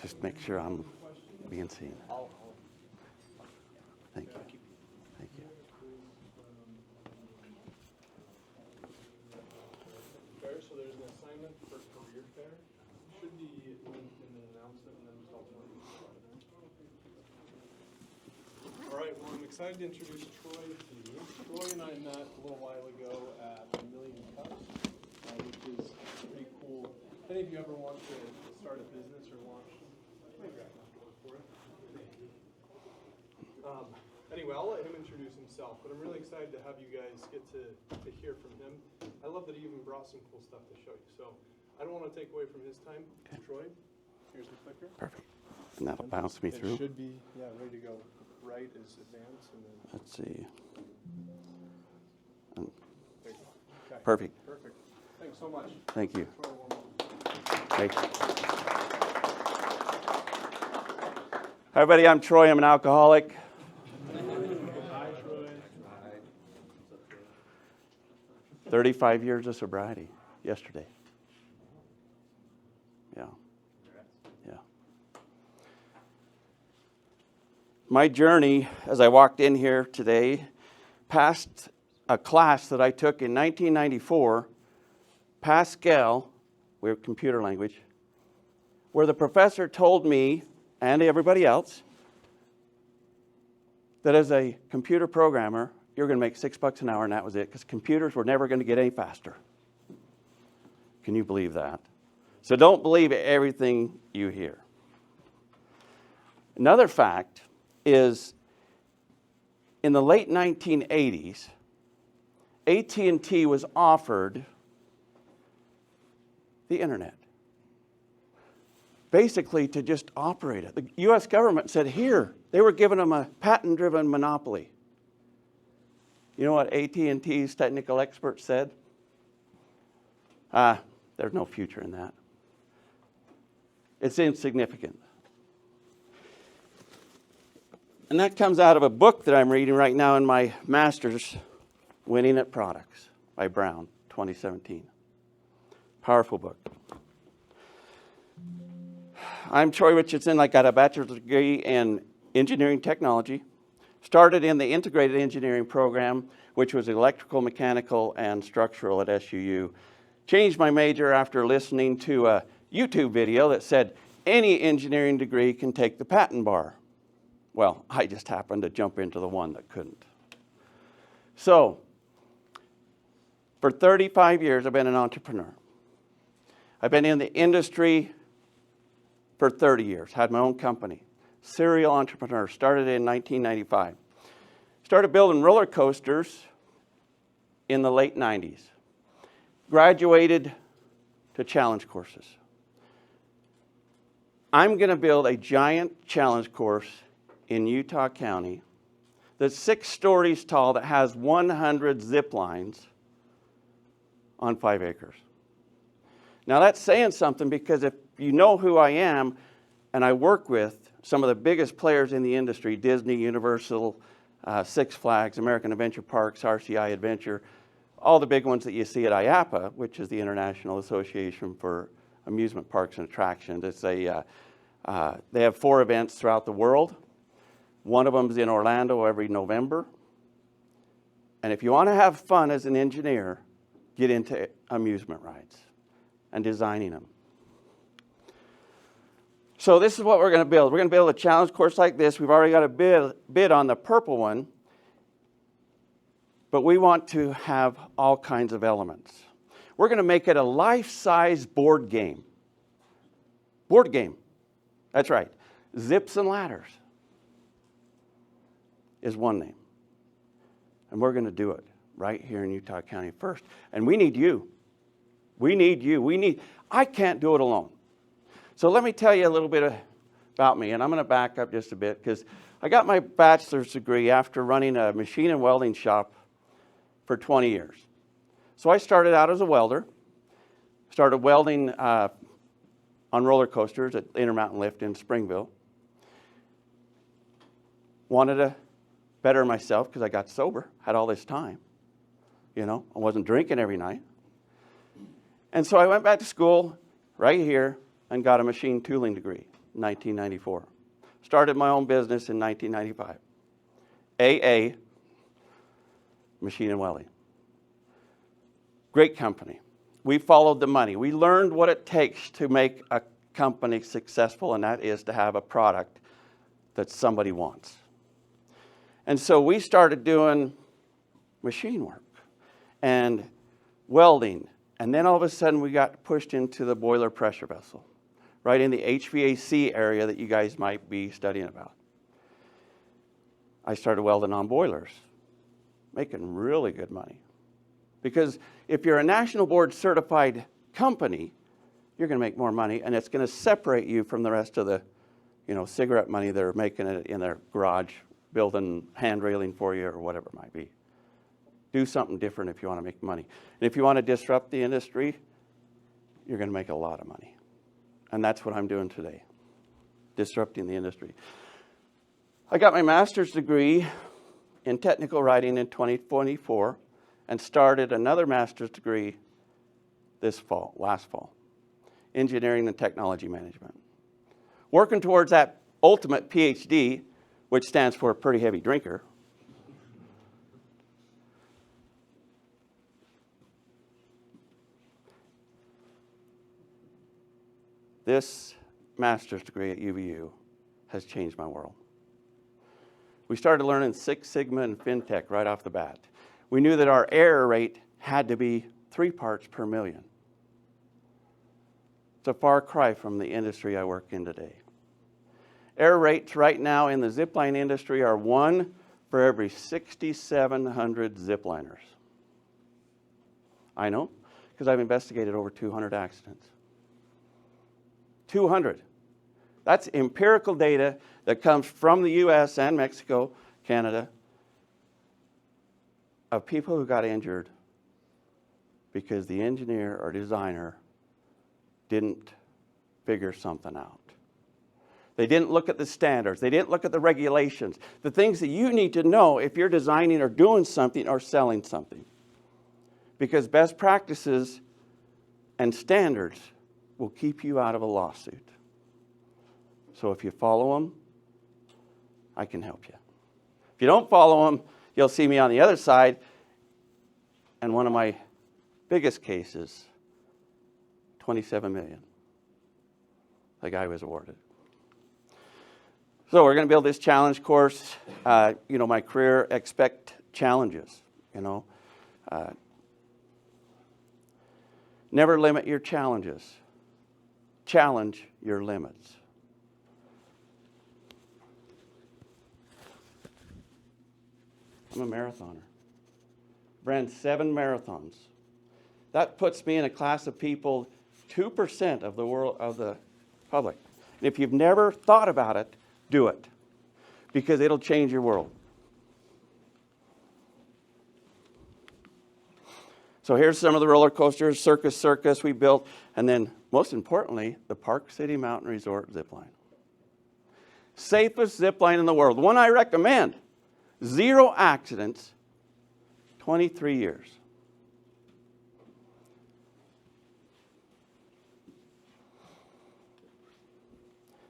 Just make sure I'm being seen. Thank you. Thank you. So there's an assignment for career fair. Should be linked in the announcement and then just ultimately. All right, well, I'm excited to introduce Troy to you. Troy and I met a little while ago at A Million Cups, which is pretty cool. If any of you ever want to start a business or launch, maybe I can work for it. Anyway, I'll let him introduce himself, but I'm really excited to have you guys get to hear from him. I love that he even brought some cool stuff to show you. So I don't want to take away from his time. Okay. Troy, here's the clicker. Perfect. And that'll bounce me through. It should be, ready to go. Right is advance, and then. Let's see. There you go. Okay. Perfect. Perfect. Thanks so much. Thank you. Troy, Thank you. Hi, everybody. I'm Troy. I'm an alcoholic. Hi, Troy. 35 years of sobriety yesterday. Yeah. Yeah. My journey as I walked in here today past a class that I took in 1994, Pascal, we're computer language, where the professor told me and everybody else that as a computer programmer, you're going to make $6 an hour, and that was it, because computers were never going to get any faster. Can you believe that? So don't believe everything you hear. Another fact is in the late 1980s, AT&T was offered the internet, basically to just operate it. The U.S. government said, here, they were giving them a patent-driven monopoly. You know what AT&T's technical experts said? There's no future in that. It's insignificant. And that comes out of a book that I'm reading right now in my master's, Winning at Products by Brown, 2017. Powerful book. I'm Troy Richardson. I got a bachelor's degree in engineering technology. Started in the integrated engineering program, which was electrical, mechanical, and structural at SUU. Changed my major after listening to a YouTube video that said any engineering degree can take the patent bar. Well, I just happened to jump into the one that couldn't. So, for 35 years, I've been an entrepreneur. I've been in the industry for 30 years, had my own company. Serial entrepreneur, started in 1995. Started building roller coasters in the late 90s. Graduated to challenge courses. I'm going to build a giant challenge course in Utah County that's 6 stories tall that has 100 zip lines on 5 acres. Now that's saying something, because if you know who I am, and I work with some of the biggest players in the industry, Disney, Universal, Six Flags, American Adventure Parks, RCI Adventure, all the big ones that you see at IAAPA, which is the International Association for Amusement Parks and Attractions. It's they have 4 events throughout the world. One of them is in Orlando every November. And if you want to have fun as an engineer, get into amusement rides and designing them. So this is what we're going to build. We're going to build a challenge course like this. We've already got a bid on the purple one. But we want to have all kinds of elements. We're going to make it a life-size board game. Board game. That's right. Zips and Ladders is one name. And we're going to do it right here in Utah County first. And we need you. We need you. I can't do it alone. So let me tell you a little bit about me, and I'm going to back up just a bit, because I got my bachelor's degree after running a machine and welding shop for 20 years. So I started out as a welder, started welding on roller coasters at Intermountain Lift in Springville. Wanted to better myself because I got sober, had all this time. You know, I wasn't drinking every night. And so I went back to school right here and got a machine tooling degree. 1994. Started my own business in 1995. AA, Machine and Welding. Great company. We followed the money. We learned what it takes to make a company successful, and that is to have a product that somebody wants. And so we started doing machine work and welding, and then all of a sudden we got pushed into the boiler pressure vessel, right in the HVAC area that you guys might be studying about. I started welding on boilers, making really good money. Because if you're a national board certified company, you're going to make more money, and it's going to separate you from the rest of the, cigarette money they're making it in their garage, building hand railing for you or whatever it might be. Do something different if you want to make money. And if you want to disrupt the industry, you're going to make a lot of money. And that's what I'm doing today, disrupting the industry. I got my master's degree in technical writing in 2024 and started another master's degree last fall, engineering and technology management. Working towards that ultimate PhD, which stands for pretty heavy drinker. This master's degree at UVU has changed my world. We started learning Six Sigma and FinTech right off the bat. We knew that our error rate had to be 3 parts per million. It's a far cry from the industry I work in today. Error rates right now in the zipline industry are 1 for every 6,700 zipliners. I know, because I've investigated over 200 accidents. 200. That's empirical data that comes from the US and Mexico, Canada, of people who got injured because the engineer or designer didn't figure something out. They didn't look at the standards. They didn't look at the regulations, the things that you need to know if you're designing or doing something or selling something. Because best practices and standards will keep you out of a lawsuit. So if you follow them, I can help you. If you don't follow them, you'll see me on the other side. And one of my biggest cases, $27 million. The guy was awarded. So we're going to build this challenge course. My career, expect challenges, Never limit your challenges. Challenge your limits. I'm a marathoner. Ran 7 marathons. That puts me in a class of people, 2% of the public. And if you've never thought about it, do it, because it'll change your world. So here's some of the roller coasters, Circus we built, and then most importantly, the Park City Mountain Resort zipline. Safest zipline in the world, one I recommend. 0 accidents, 23 years.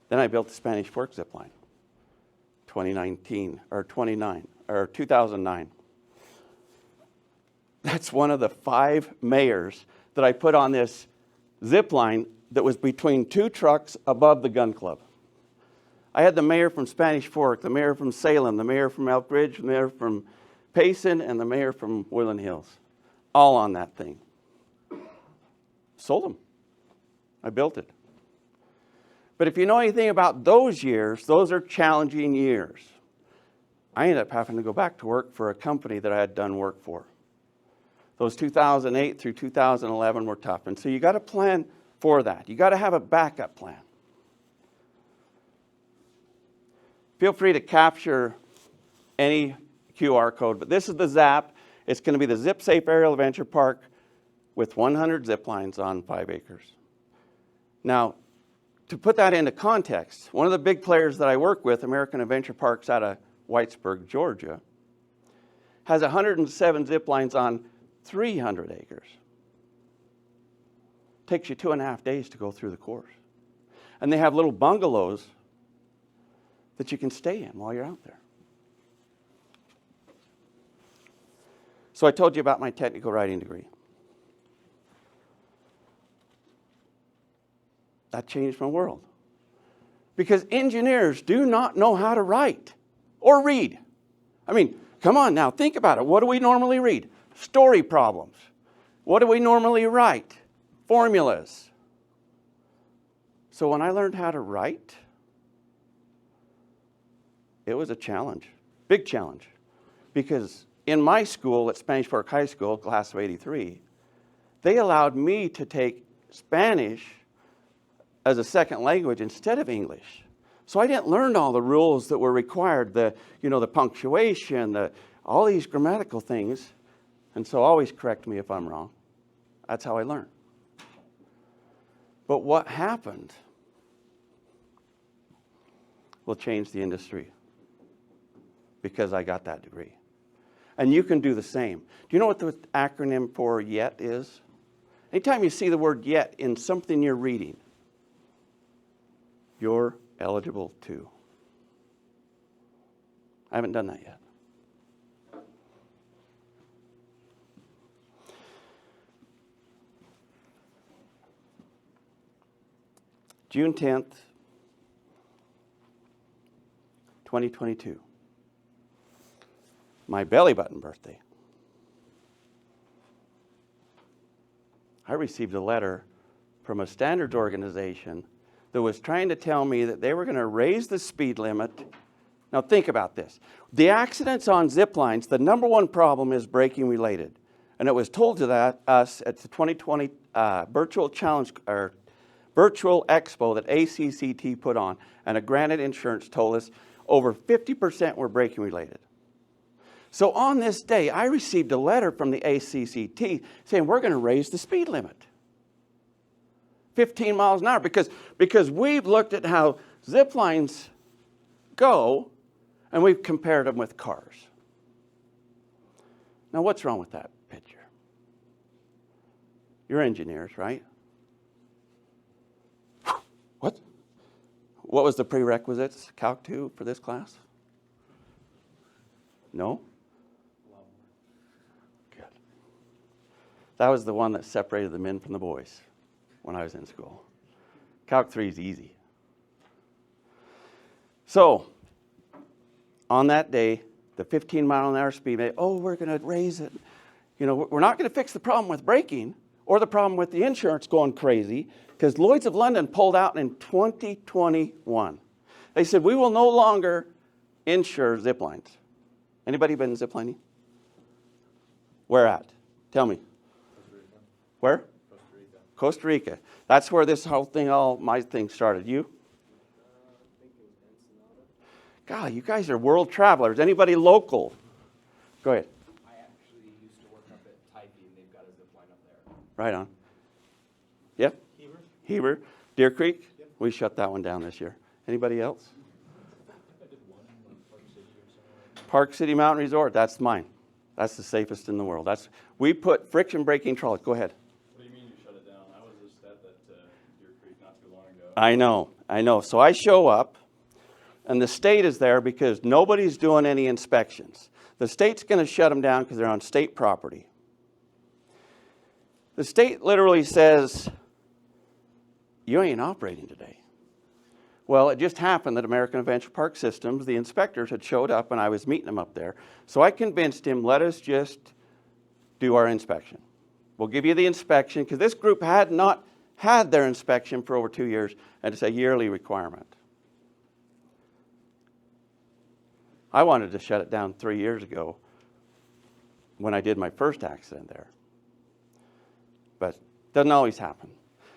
Then I built the Spanish Fork zipline, 2009. That's one of the 5 mayors that I put on this zipline that was between 2 trucks above the gun club. I had the mayor from Spanish Fork, the mayor from Salem, the mayor from Elk Ridge, the mayor from Payson, and the mayor from Woodland Hills, all on that thing. Sold them. I built it. But if you know anything about those years, those are challenging years. I ended up having to go back to work for a company that I had done work for. Those 2008 through 2011 were tough. And so you got to plan for that. You got to have a backup plan. Feel free to capture any QR code, but this is the ZAP. It's going to be the ZipSafe Aerial Adventure Park with 100 zip lines on 5 acres. Now, to put that into context, one of the big players that I work with, American Adventure Parks out of Whitesburg, Georgia, has 107 zip lines on 300 acres. Takes you 2.5 days to go through the course. And they have little bungalows that you can stay in while you're out there. So I told you about my technical writing degree. That changed my world. Because engineers do not know how to write or read. I mean, come on now, think about it. What do we normally read? Story problems. What do we normally write? Formulas. So when I learned how to write, it was a challenge, big challenge. Because in my school at Spanish Fork High School, class of '83, they allowed me to take Spanish as a second language instead of English. So I didn't learn all the rules that were required, the punctuation, all these grammatical things. And so always correct me if I'm wrong. That's how I learn. But what happened will change the industry because I got that degree. And you can do the same. Do you know what the acronym for YET is? Anytime you see the word YET in something you're reading, you're eligible to. I haven't done that yet. June 10th, 2022. My belly button birthday. I received a letter from a standards organization that was trying to tell me that they were going to raise the speed limit. Now think about this. The accidents on zip lines, the number one problem is braking related. And it was told to us at the 2020 virtual challenge or virtual expo that ACCT put on, and a Granite Insurance told us over 50% were braking related. So on this day, I received a letter from the ACCT saying we're going to raise the speed limit. 15 miles an hour, because we've looked at how zip lines go, and we've compared them with cars. Now, what's wrong with that picture? You're engineers, right? What? What was the prerequisites, Calc 2, for this class? No? Good. That was the one that separated the men from the boys when I was in school. Calc 3 is easy. So, on that day, the 15-mile-an-hour speed limit, we're going to raise it. You know, we're not going to fix the problem with braking or the problem with the insurance going crazy, because Lloyd's of London pulled out in 2021. They said, we will no longer insure zip lines. Anybody been ziplining? Where at? Tell me. Costa Rica. Where? Costa Rica. Costa Rica. That's where this whole thing, my thing started. You? I think it was Ensenada. God, you guys are world travelers. Anybody local? Go ahead. I actually used to work up at Typee, and they've got a zip line up there. Right on. Yep. Heber. Deer Creek? Yep. We shut that one down this year. Anybody else? I did one in Park City or somewhere. Park City Mountain Resort. That's mine. That's the safest in the world. We put friction braking trolleys. Go ahead. What do you mean you shut it down? I was just at that Deer Creek not too long ago. I know. So I show up, and the state is there because nobody's doing any inspections. The state's going to shut them down because they're on state property. The state literally says, you ain't operating today. Well, it just happened that American Adventure Park Systems, the inspectors had showed up, and I was meeting them up there. So I convinced him, let us just do our inspection. We'll give you the inspection, because this group had not had their inspection for over 2 years, and it's a yearly requirement. I wanted to shut it down 3 years ago when I did my first accident there. But it doesn't always happen.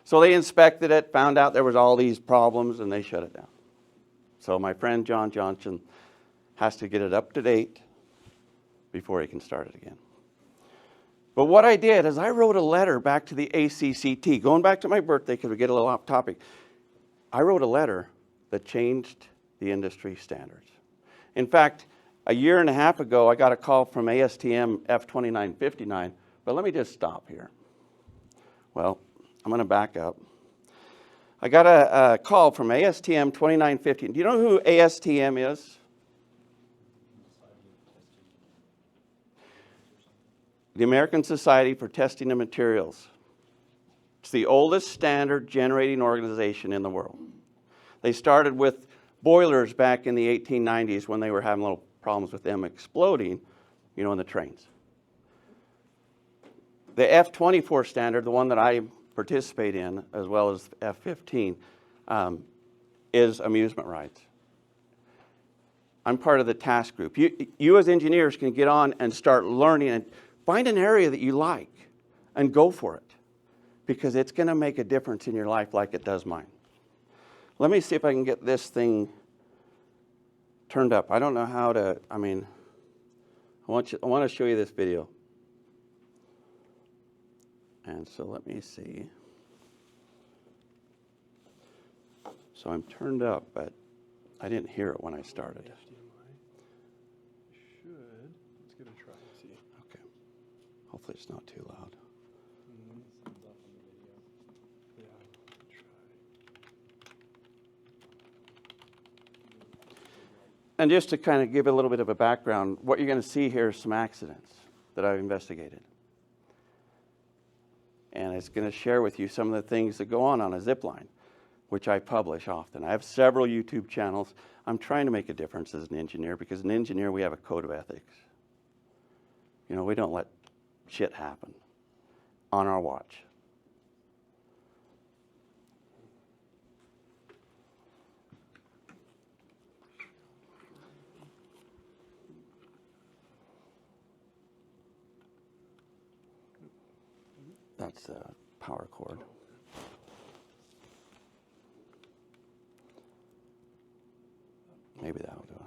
So they inspected it, found out there was all these problems, and they shut it down. So my friend John Johnson has to get it up to date before he can start it again. But what I did is I wrote a letter back to the ACCT, going back to my birthday because we get a little off topic. I wrote a letter that changed the industry standards. In fact, a year and a half ago, I got a call from ASTM F2959, but let me just stop here. Well, I'm going to back up. I got a call from ASTM 2915. Do you know who ASTM is? The American Society for Testing of Materials. It's the oldest standard generating organization in the world. They started with boilers back in the 1890s when they were having little problems with them exploding, in the trains. The F-24 standard, the one that I participate in, as well as F-15, is amusement rides. I'm part of the task group. You as engineers can get on and start learning and find an area that you like and go for it, because it's going to make a difference in your life like it does mine. Let me see if I can get this thing turned up. I don't know how to, I want to show you this video. And so let me see. So I'm turned up, but I didn't hear it when I started. Let's give it a try and see. Okay. Hopefully it's not too loud. Yeah, try. And just to kind of give a little bit of a background, what you're going to see here is some accidents that I've investigated. And it's going to share with you some of the things that go on a zip line, which I publish often. I have several YouTube channels. I'm trying to make a difference as an engineer, because as an engineer, we have a code of ethics. We don't let shit happen on our watch. That's the power cord. Maybe that'll do it. Huh?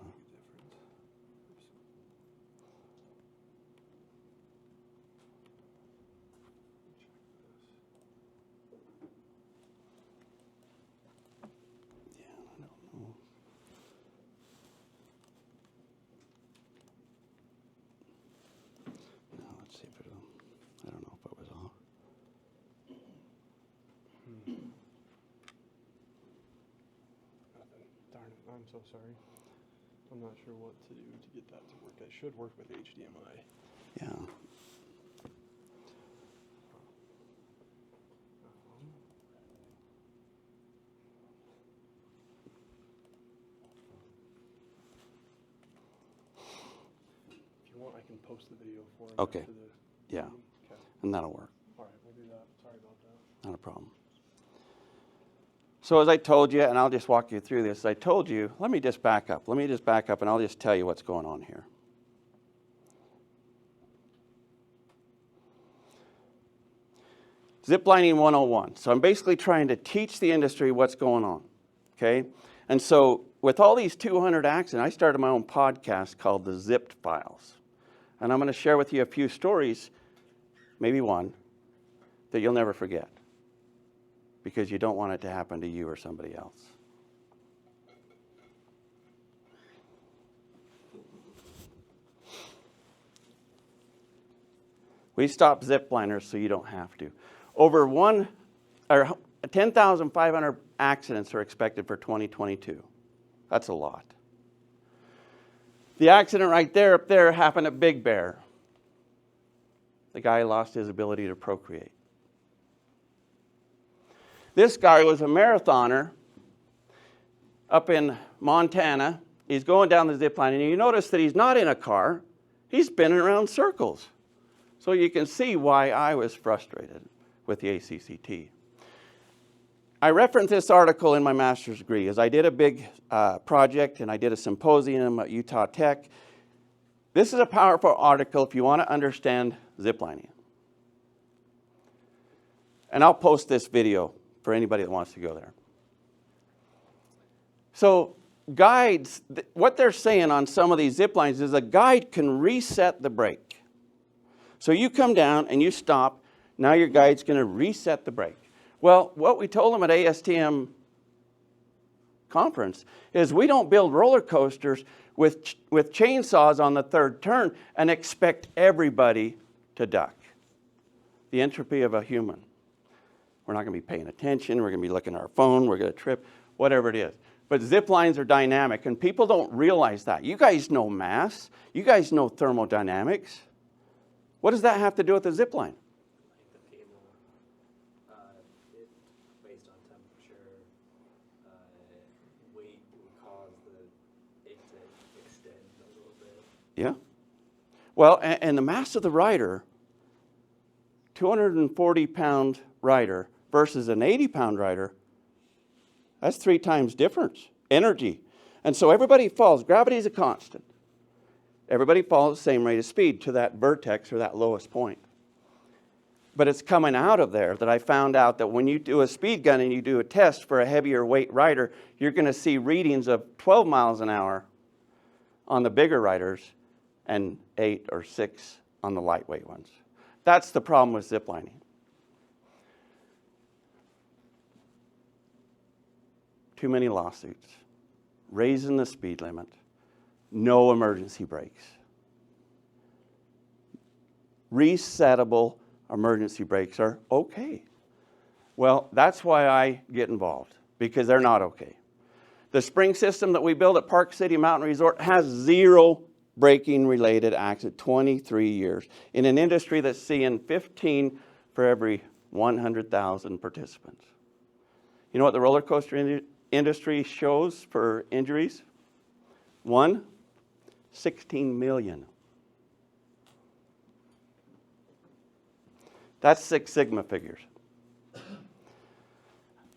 Yeah, I don't know. Now let's see if it'll. I don't know if it was off. Nothing. Darn it. I'm so sorry. I'm not sure what to do to get that to work. It should work with HDMI. Yeah. If you want, I can post the video for it. Okay. After the Yeah. meeting. Okay. And that'll work. All right, we'll do that. Sorry about that. Not a problem. So as I told you, and I'll just walk you through this, I told you, let me just back up. Let me just back up and I'll just tell you what's going on here. Ziplining 101. So I'm basically trying to teach the industry what's going on, okay? And so with all these 200 accidents, I started my own podcast called The Zipped Files. And I'm going to share with you a few stories, maybe one, that you'll never forget, because you don't want it to happen to you or somebody else. We stop zipliners so you don't have to. Over 10,500 accidents are expected for 2022. That's a lot. The accident right there, up there, happened at Big Bear. The guy lost his ability to procreate. This guy was a marathoner up in Montana. He's going down the zip line, and you notice that he's not in a car. He's spinning around circles. So you can see why I was frustrated with the ACCT. I referenced this article in my master's degree as I did a big project and I did a symposium at Utah Tech. This is a powerful article if you want to understand ziplining. And I'll post this video for anybody that wants to go there. So guides, what they're saying on some of these zip lines is a guide can reset the brake. So you come down and you stop, now your guide's going to reset the brake. Well, what we told them at ASTM conference is we don't build roller coasters with chainsaws on the third turn and expect everybody to duck. The entropy of a human. We're not going to be paying attention. We're going to be looking at our phone. We're going to trip, whatever it is. But zip lines are dynamic, and people don't realize that. You guys know mass. You guys know thermodynamics. What does that have to do with the zip line? Like the cable, it, based on temperature, weight would cause it to extend a little bit. Yeah. Well, and the mass of the rider, 240-pound rider versus an 80-pound rider, that's 3 times difference, energy. And so everybody falls. Gravity is a constant. Everybody falls the same rate of speed to that vertex or that lowest point. But it's coming out of there that I found out that when you do a speed gun and you do a test for a heavier weight rider, you're going to see readings of 12 miles an hour on the bigger riders and 8 or 6 on the lightweight ones. That's the problem with ziplining. Too many lawsuits, raising the speed limit, no emergency brakes. Resettable emergency brakes are okay. Well, that's why I get involved, because they're not okay. The spring system that we built at Park City Mountain Resort has 0 braking-related accidents, 23 years, in an industry that's seeing 15 for every 100,000 participants. You know what the roller coaster industry shows for injuries? 16 million. That's Six Sigma figures.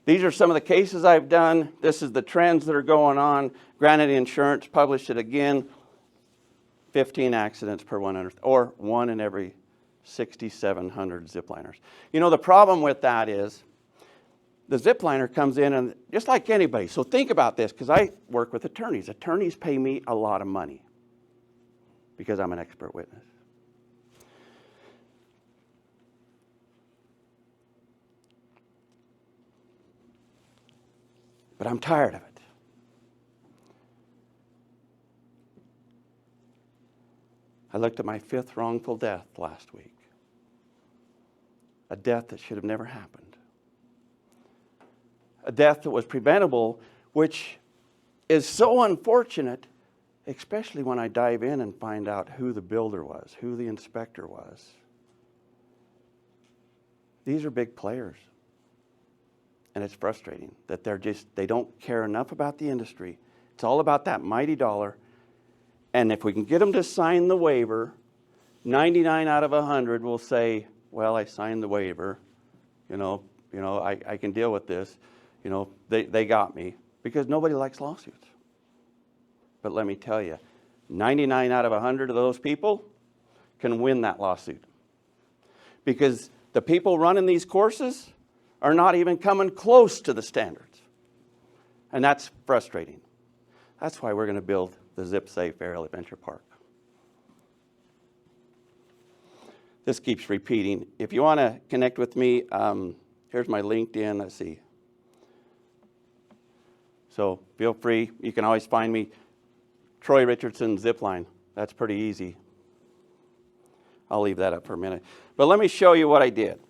These are some of the cases I've done. This is the trends that are going on. Granite Insurance published it again. 15 accidents per 100, or 1 in every 6,700 zipliners. You know, the problem with that is the zipliner comes in, and just like anybody. So think about this, because I work with attorneys. Attorneys pay me a lot of money because I'm an expert witness. But I'm tired of it. I looked at my 5th wrongful death last week. A death that should have never happened. A death that was preventable, which is so unfortunate, especially when I dive in and find out who the builder was, who the inspector was. These are big players. And it's frustrating that they don't care enough about the industry. It's all about that mighty dollar. And if we can get them to sign the waiver, 99 out of 100 will say, well, I signed the waiver. I can deal with this. They got me. Because nobody likes lawsuits. But let me tell you, 99 out of 100 of those people can win that lawsuit. Because the people running these courses are not even coming close to the standards. And that's frustrating. That's why we're going to build the ZipSafe Aerial Adventure Park. This keeps repeating. If you want to connect with me, here's my LinkedIn. Let's see. So feel free. You can always find me. Troy Richardson Zipline. That's pretty easy. I'll leave that up for a minute. But let me show you what I did.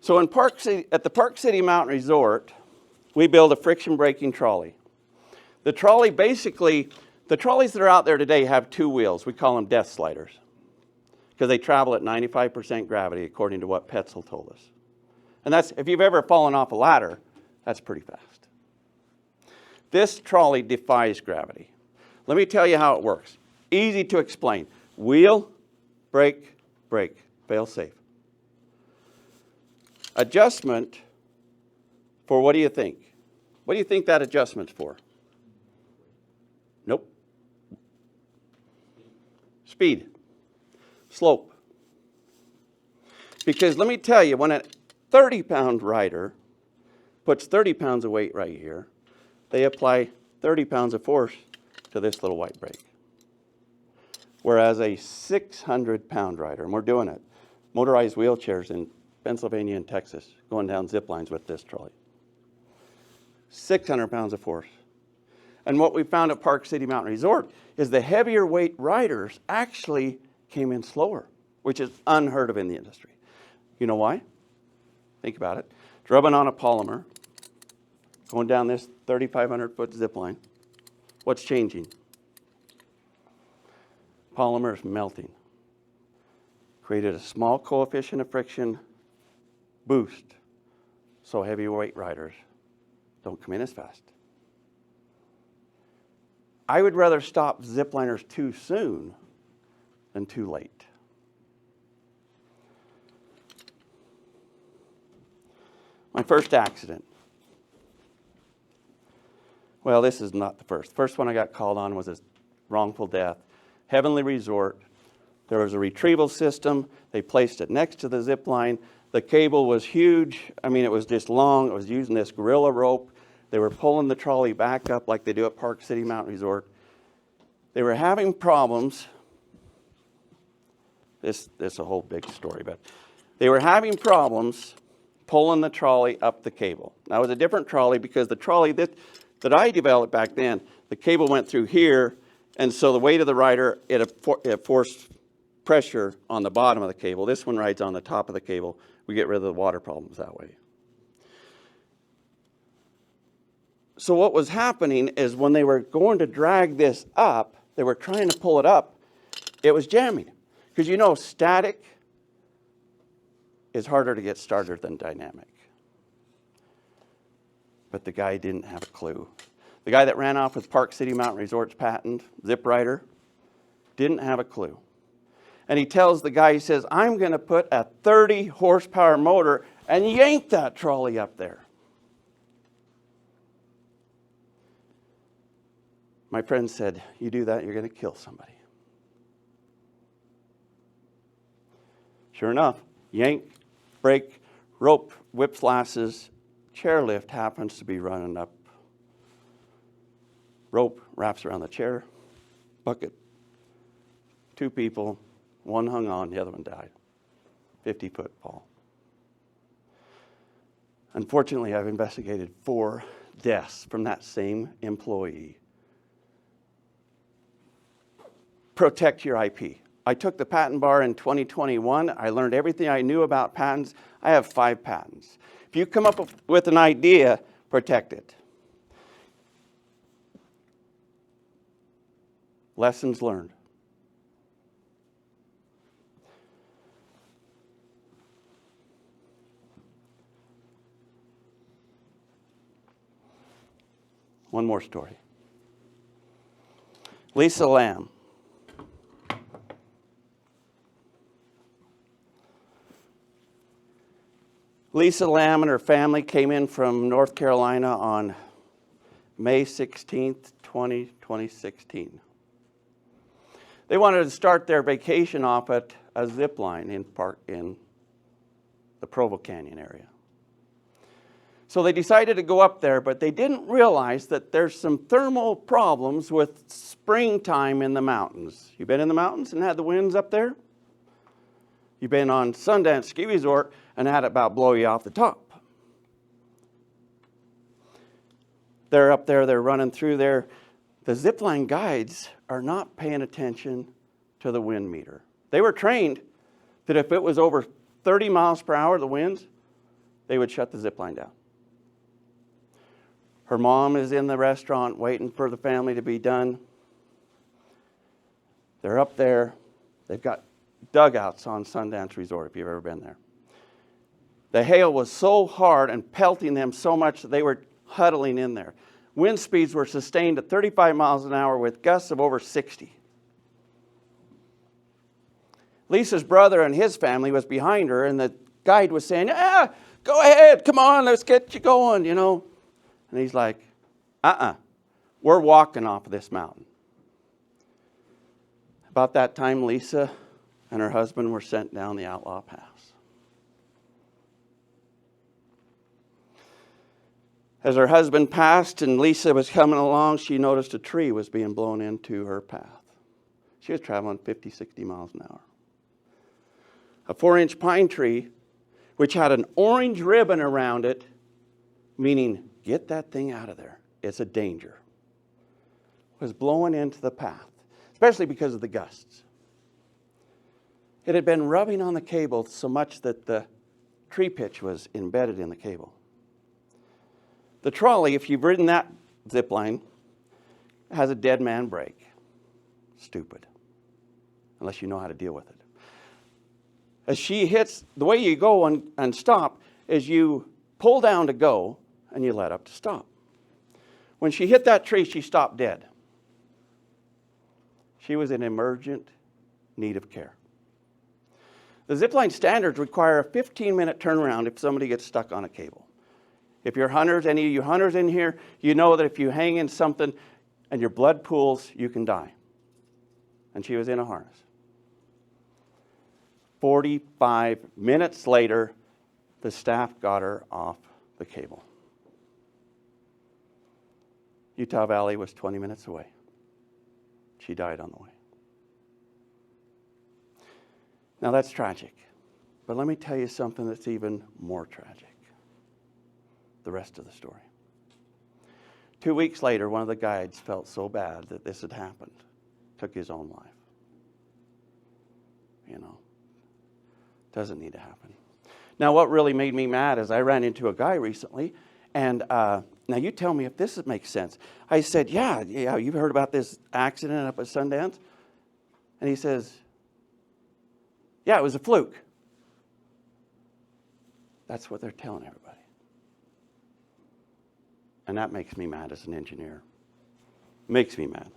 So at the Park City Mountain Resort, we built a friction braking trolley. The trolley basically, the trolleys that are out there today have 2 wheels. We call them death sliders because they travel at 95% gravity, according to what Petzl told us. And that's, if you've ever fallen off a ladder, that's pretty fast. This trolley defies gravity. Let me tell you how it works. Easy to explain. Wheel, brake, brake, fail safe. Adjustment for what do you think? What do you think that adjustment's for? Nope. Speed. Slope. Because let me tell you, when a 30-pound rider puts 30 pounds of weight right here, they apply 30 pounds of force to this little white brake. Whereas a 600-pound rider, and we're doing it, motorized wheelchairs in Pennsylvania and Texas, going down zip lines with this trolley. 600 pounds of force. And what we found at Park City Mountain Resort is the heavier weight riders actually came in slower, which is unheard of in the industry. You know why? Think about it. drubbing on a polymer, going down this 3,500-foot zip line. What's changing? Polymer is melting. Created a small coefficient of friction boost so heavyweight riders don't come in as fast. I would rather stop zipliners too soon than too late. My first accident. Well, this is not the first. The first one I got called on was a wrongful death. Heavenly Resort. There was a retrieval system. They placed it next to the zip line. The cable was huge. I mean, it was just long. It was using this gorilla rope. They were pulling the trolley back up like they do at Park City Mountain Resort. They were having problems. This is a whole big story, but they were having problems pulling the trolley up the cable. Now, it was a different trolley because the trolley that I developed back then, the cable went through here, and so the weight of the rider, it forced pressure on the bottom of the cable. This one rides on the top of the cable. We get rid of the water problems that way. So what was happening is when they were going to drag this up, they were trying to pull it up, it was jamming. Because you know, static is harder to get started than dynamic. But the guy didn't have a clue. The guy that ran off with Park City Mountain Resort's patent, Zip Rider, didn't have a clue. And he tells the guy, he says, I'm going to put a 30 horsepower motor and yank that trolley up there. My friend said, you do that, you're going to kill somebody. Sure enough, yank, brake, rope, whips lasses, chairlift happens to be running up. Rope wraps around the chair, bucket. 2 people, one hung on, the other one died. 50-foot fall. Unfortunately, I've investigated 4 deaths from that same employee. Protect your IP. I took the patent bar in 2021. I learned everything I knew about patents. I have 5 patents. If you come up with an idea, protect it. Lessons learned. One more story. Lisa Lamb. Lisa Lamb and her family came in from North Carolina on May 16th, 2016. They wanted to start their vacation off at a zip line in the Provo Canyon area. So they decided to go up there, but they didn't realize that there's some thermal problems with springtime in the mountains. You been in the mountains and had the winds up there? You've been on Sundance Ski Resort and had it about blow you off the top. They're up there, they're running through there. The zipline guides are not paying attention to the wind meter. They were trained that if it was over 30 miles per hour, the winds, they would shut the zipline down. Her mom is in the restaurant waiting for the family to be done. They're up there. They've got dugouts on Sundance Resort, if you've ever been there. The hail was so hard and pelting them so much that they were huddling in there. Wind speeds were sustained at 35 miles an hour with gusts of over 60. Lisa's brother and his family was behind her, and the guide was saying, go ahead, come on, let's get you going, you know. And he's like, we're walking off of this mountain. About that time, Lisa and her husband were sent down the Outlaw Pass. As her husband passed and Lisa was coming along, she noticed a tree was being blown into her path. She was traveling 50, 60 miles an hour. A 4-inch pine tree, which had an orange ribbon around it, meaning get that thing out of there. It's a danger. Was blowing into the path, especially because of the gusts. It had been rubbing on the cable so much that the tree pitch was embedded in the cable. The trolley, if you've ridden that zip line, has a dead man brake. Stupid. Unless you know how to deal with it. As she hits, the way you go and stop is you pull down to go and you let up to stop. When she hit that tree, she stopped dead. She was in emergent need of care. The zipline standards require a 15-minute turnaround if somebody gets stuck on a cable. If you're hunters, any of you hunters in here, you know that if you hang in something and your blood pools, you can die. And she was in a harness. 45 minutes later, the staff got her off the cable. Utah Valley was 20 minutes away. She died on the way. Now that's tragic. But let me tell you something that's even more tragic. The rest of the story. 2 weeks later, one of the guides felt so bad that this had happened, took his own life. You know, doesn't need to happen. Now, what really made me mad is I ran into a guy recently, and now you tell me if this makes sense. I said, yeah, you've heard about this accident up at Sundance? And he says, yeah, it was a fluke. That's what they're telling everybody. And that makes me mad as an engineer. Makes me mad.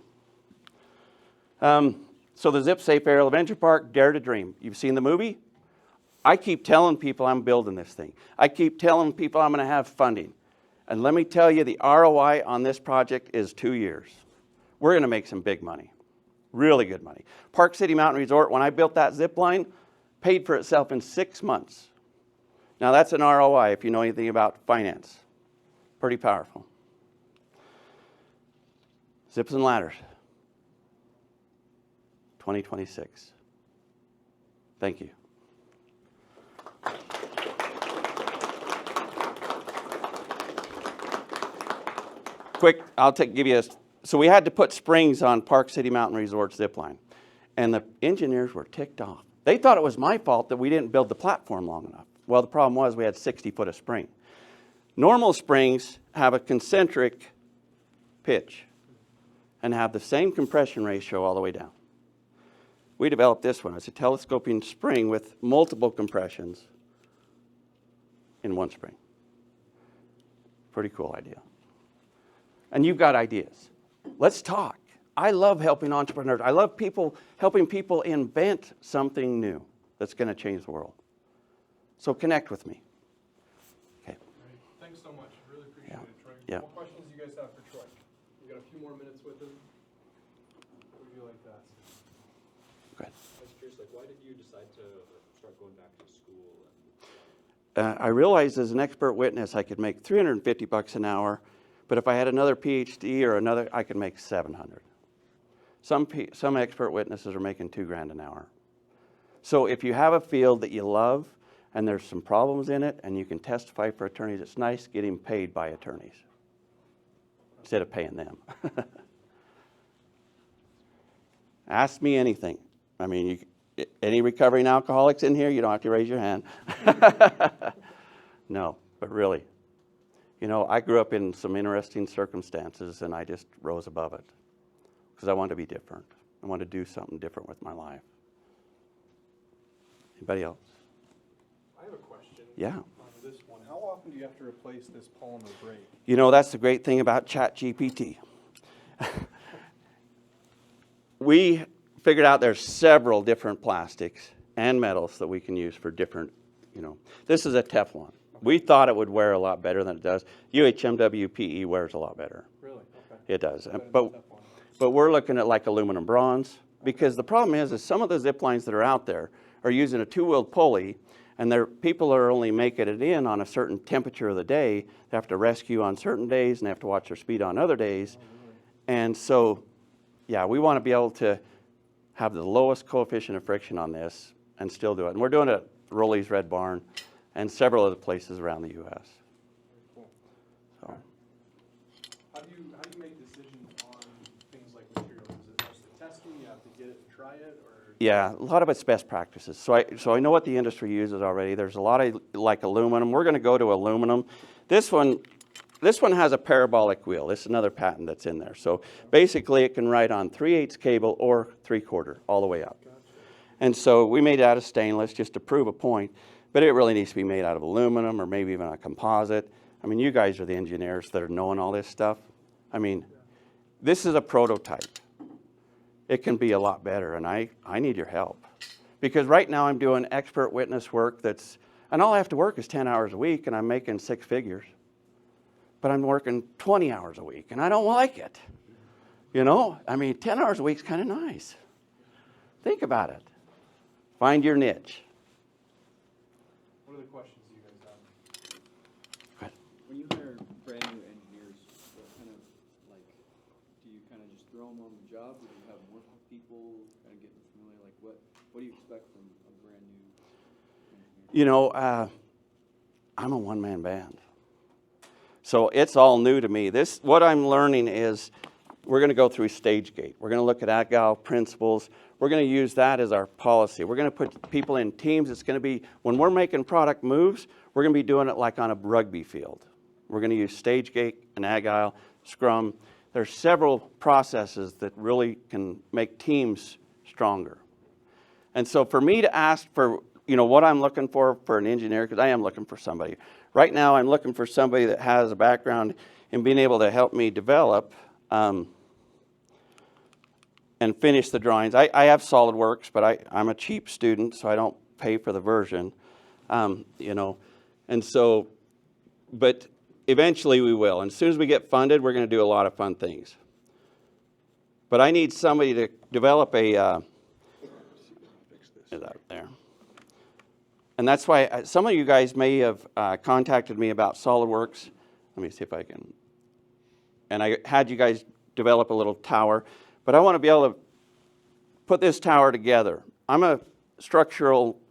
So the ZipSafe Aerial Adventure Park, Dare to Dream. You've seen the movie? I keep telling people I'm building this thing. I keep telling people I'm going to have funding. And let me tell you, the ROI on this project is 2 years. We're going to make some big money. Really good money. Park City Mountain Resort, when I built that zip line, paid for itself in 6 months. Now that's an ROI if you know anything about finance. Pretty powerful. Zips and ladders. 2026. Thank you. Quick, give you a, so we had to put springs on Park City Mountain Resort zipline. And the engineers were ticked off. They thought it was my fault that we didn't build the platform long enough. Well, the problem was we had 60 foot of spring. Normal springs have a concentric pitch and have the same compression ratio all the way down. We developed this one. It's a telescoping spring with multiple compressions in one spring. Pretty cool idea. And you've got ideas. Let's talk. I love helping entrepreneurs. I love helping people invent something new that's going to change the world. So connect with me. Okay. Great. Thanks so much. Really appreciate it, Troy. Yeah. What questions do you guys have for Troy? We've got a few more minutes with him. What would you like to ask? Go ahead. I was curious, like, why did you decide to start going back to school? I realized as an expert witness I could make $350 an hour, but if I had another PhD or another, I could make $700. Some expert witnesses are making $2,000 an hour. So if you have a field that you love and there's some problems in it and you can testify for attorneys, it's nice getting paid by attorneys instead of paying them. Ask me anything. I mean, any recovering alcoholics in here, you don't have to raise your hand. No, but really, you know, I grew up in some interesting circumstances and I just rose above it because I wanted to be different. I wanted to do something different with my life. Anybody else? I have a question. Yeah. On this one, how often do you have to replace this polymer brake? You know, that's the great thing about ChatGPT. We figured out there's several different plastics and metals that we can use for different, you know. This is a Teflon. We thought it would wear a lot better than it does. UHMWPE wears a lot better. Really? Okay. It does. But we're looking at like aluminum bronze because the problem is some of the zip lines that are out there are using a two-wheeled pulley and people are only making it in on a certain temperature of the day. They have to rescue on certain days and they have to watch their speed on other days. And so, yeah, we want to be able to have the lowest coefficient of friction on this and still do it. And we're doing it at Rowley's Red Barn and several other places around the U.S. Cool. So. How do you make decisions on things like materials? Is it just the testing? You have to get it and try it, or? Yeah, a lot of it's best practices. So I know what the industry uses already. There's a lot of like aluminum. We're going to go to aluminum. This one, this one has a parabolic wheel. This is another patent that's in there. So basically it can ride on 3/8 cable or 3/4 all the way up. And so we made it out of stainless just to prove a point, but it really needs to be made out of aluminum or maybe even a composite. I mean, you guys are the engineers that are knowing all this stuff. I mean, this is a prototype. It can be a lot better, and I need your help. Because right now I'm doing expert witness work and all I have to work is 10 hours a week, and I'm making 6 figures. But I'm working 20 hours a week, and I don't like it. You know, I mean, 10 hours a week is kind of nice. Think about it. Find your niche. What are the questions you guys have? When you hire brand new engineers, what kind of, like, do you kind of just throw them on the job, or do you have more people kind of getting familiar? Like, what do you expect from a brand new engineer? You know, I'm a one-man band. So it's all new to me. What I'm learning is we're going to go through stage gate. We're going to look at Agile principles. We're going to use that as our policy. We're going to put people in teams. It's going to be, when we're making product moves, we're going to be doing it like on a rugby field. We're going to use stage gate and Agile, Scrum. There's several processes that really can make teams stronger. And so for me to ask for, you know, what I'm looking for an engineer, because I am looking for somebody. Right now I'm looking for somebody that has a background in being able to help me develop and finish the drawings. I have SolidWorks, but I'm a cheap student, so I don't pay for the version, you know. And so, but eventually we will. And as soon as we get funded, we're going to do a lot of fun things. But I need somebody to develop a, is that there? And that's why some of you guys may have contacted me about SolidWorks. Let me see if I can. And I had you guys develop a little tower. But I want to be able to put this tower together. I'm a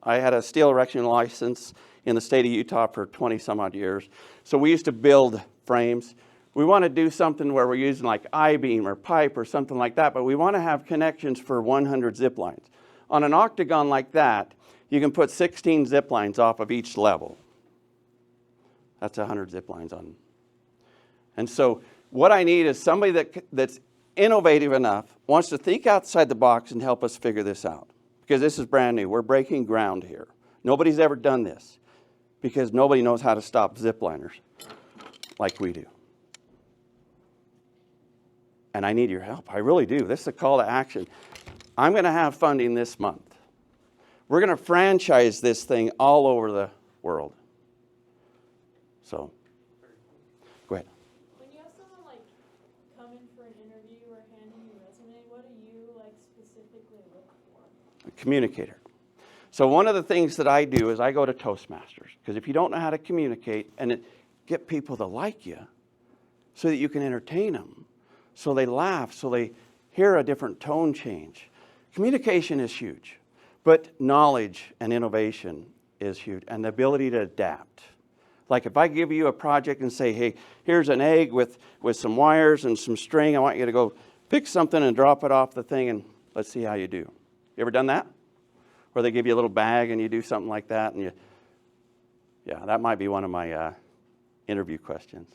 I had a steel erection license in the state of Utah for 20 some odd years. So we used to build frames. We want to do something where we're using like I-beam or pipe or something like that, but we want to have connections for 100 zip lines. On an octagon like that, you can put 16 zip lines off of each level. That's 100 zip lines on. And so what I need is somebody that's innovative enough, wants to think outside the box and help us figure this out. Because this is brand new. We're breaking ground here. Nobody's ever done this because nobody knows how to stop zip liners like we do. And I need your help. I really do. This is a call to action. I'm going to have funding this month. We're going to franchise this thing all over the world. So, go ahead. When you have someone like come in for an interview or hand in your resume, what do you like specifically look for? A communicator. So one of the things that I do is I go to Toastmasters, because if you don't know how to communicate and get people to like you so that you can entertain them, so they laugh, so they hear a different tone change. Communication is huge. But knowledge and innovation is huge, and the ability to adapt. Like if I give you a project and say, hey, here's an egg with some wires and some string, I want you to go pick something and drop it off the thing and let's see how you do. You ever done that? Where they give you a little bag and you do something like that and yeah, that might be one of my interview questions.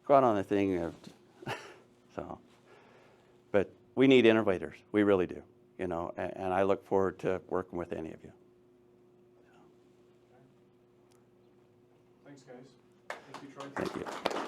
Go out on the thing. But we need innovators, we really do. You know, and I look forward to working with any of you. Thanks, guys. Thank you, Troy. Thank you.